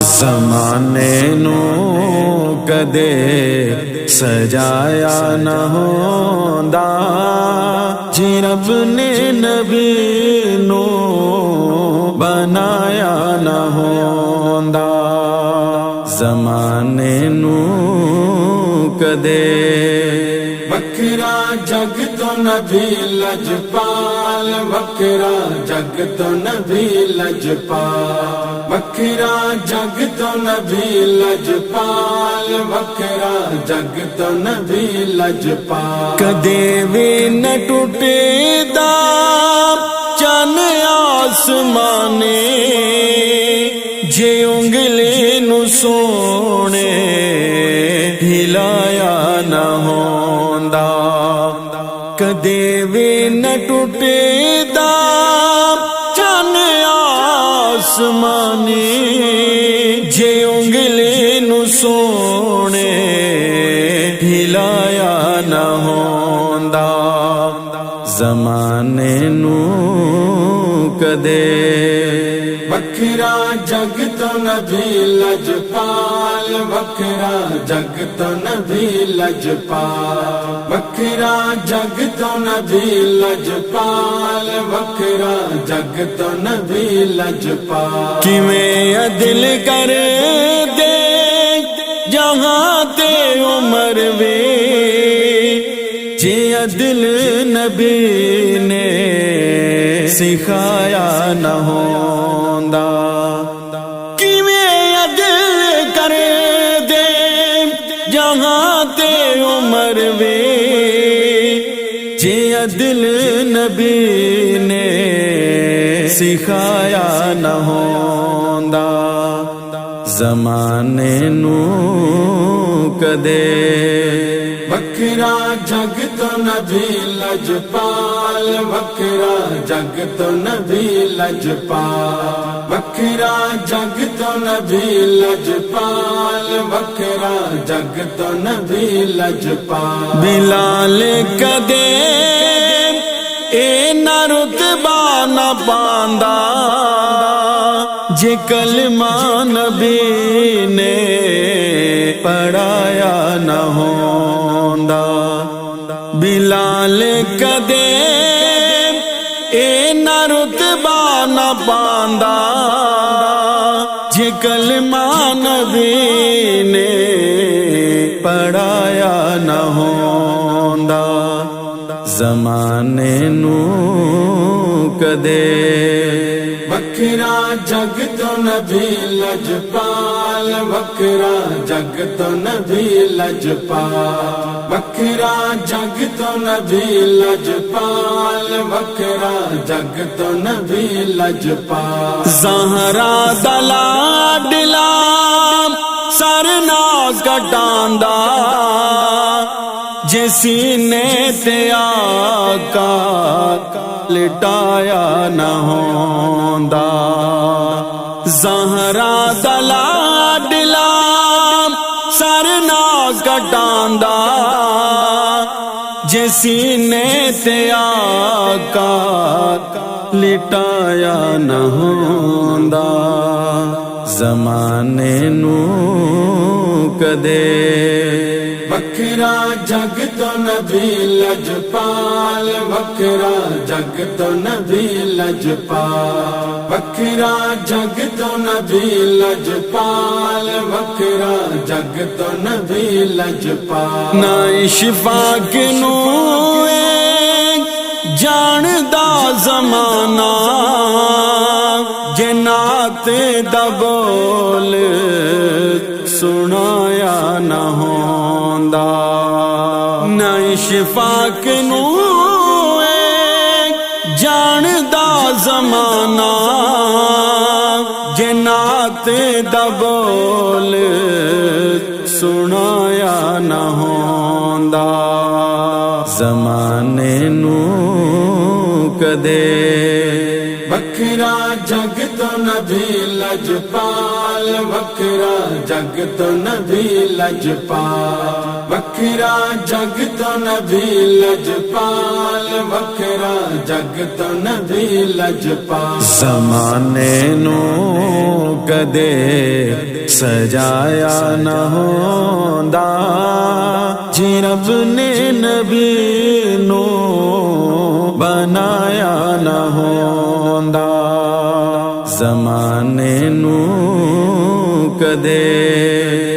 زمانے نو کدے سجایا نہ ہوندا جی رب نے نبی نو بنایا نہ ہوندا زمانے نو کدے وکھرا جگ تو نبی لجپال وکھرا جگ تو نبی لجپال وکھرا جگ تو نبی لجپال وکھرا جگ تو نبی لجپال کدے وی نہ ٹوٹے دا چن آسمانے جے انگلی نو سونے ہلایا نہ ہوندا کدے وی نہ ٹوٹے دا چن آسمانی جے انگلی نو سونے ہلایا نہ ہوندا زمانے نو کدے وکھرا جگ تو نبی لجپال وکھرا جگ تو نبی لجپال وکھرا جگ تو نبی لجپال وکھرا جگ تو نبی لجپال کیویں عدل کر دے جہاں تے عمر وے جے عدل نبی نے سکھایا نہ ہوندا کیویں عدل کر دے جہاں تے عمر وے جے عدل نبی نے سکھایا نہ ہوندا زمانے نو کدے وکھرا جگ تو نبی لجپال وکھرا جگ تو نبی لجپال وکھرا جگ تو نبی لجپال وکھرا جگ تو نبی لجپال بلال کدے اے نہ رتبہ نہ پاندا جے کلمہ نبی نے پڑھایا نہ ہوندا بلال کدے اے نہ رتبہ نہ پاندا جے کلمہ نبی نے پڑھایا نہ ہوندا زمانے نو کدے وکھرا جگ تو نبی لجپال وکھرا جگ تو نبی لجپال وکھرا جگ تو نبی لجپال وکھرا جگ تو نبی لجپال زہرا دا لاڈلا سر ناز کٹاندا جے سینے تے آقا لٹایا نہ ہوندا زہرا دا لاڈلا سر ناز کٹاندا جے سینے تے آقا لٹایا نہ ہوندا زمانے نو کدے وکھرا جگ تو نبی لجپال وکھرا جگ تو نبی لجپال وکھرا جگ تو نبی لجپال وکھرا جگ تو نبی لجپال نہ اشفاق نو جاندا زمانہ جنات دا بول سنایا نہ ہوندا نہ اشفاق نو جاندا زمانہ جنات دا بول سنایا نہ ہوندا زمانے نو کدے وکھرا جگ تو نبی لجپال وکھرا جگ تو نبی لجپال وکھرا جگ تو نبی لجپال وکھرا جگ تو نبی لجپال زمانے نو کدے سجایا نہ ہوندا جے رب نے نبی نو بنایا نہ ہوندا زمانے نو کدے